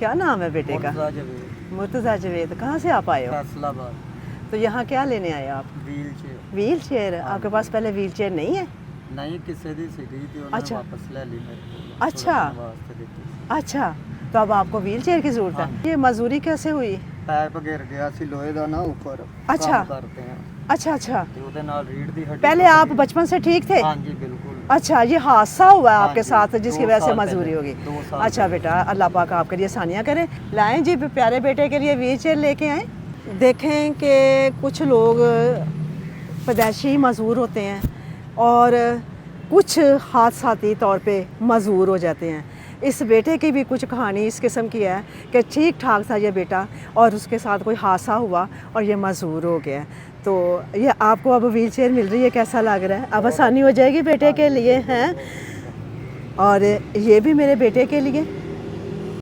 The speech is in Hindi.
क्या नाम है बेटे का? मुर्तज़ा जवेद, मुर्तज़ा जवेद। कहाँ से आप आए हो? फैसलाबाद। तो यहाँ क्या लेने आए आप? Wheel chair wheel chair. आपके पास पहले व्हील चेयर नहीं है? नहीं, किसी दी सीढ़ी थी, उन्होंने अच्छा। वापस ले ली मेरे को। अच्छा। थोड़े दिन वास्ते दी थी। अच्छा, तो अब आपको व्हील चेयर की ज़रूरत हाँ। है। ये मजदूरी कैसे हुई? पैप गिर गया सी लोहे दा ना ऊपर। अच्छा। काम करते हैं अच्छा अच्छा। ते ਉਹਦੇ ਨਾਲ रीढ़ दी हड्डी पहले टूट आप गई। बचपन से ठीक थे? हाँ जी बिल्कुल। अच्छा, ये हादसा हुआ है हाँ आपके जी, साथ जिसकी 2 वजह से साल मजबूरी पहले, होगी? 2 साल अच्छा पहले। बेटा, अल्लाह पाक आपके लिए आसानियाँ करे। लाएं जी प्यारे बेटे के लिए व्हील चेयर लेके आएँ। देखें कि कुछ लोग पैदाइशी मजबूर होते हैं और कुछ हादसाती तौर पे मजबूर हो जाते हैं। इस बेटे की भी कुछ कहानी इस किस्म की है कि ठीक ठाक था ये बेटा और उसके साथ कोई हादसा हुआ और ये मजबूर हो गया। तो ये आपको अब व्हील चेयर मिल रही है, कैसा लग रहा है? अब आसानी हो जाएगी बेटे के लिए, हैं? और ये भी मेरे बेटे के लिए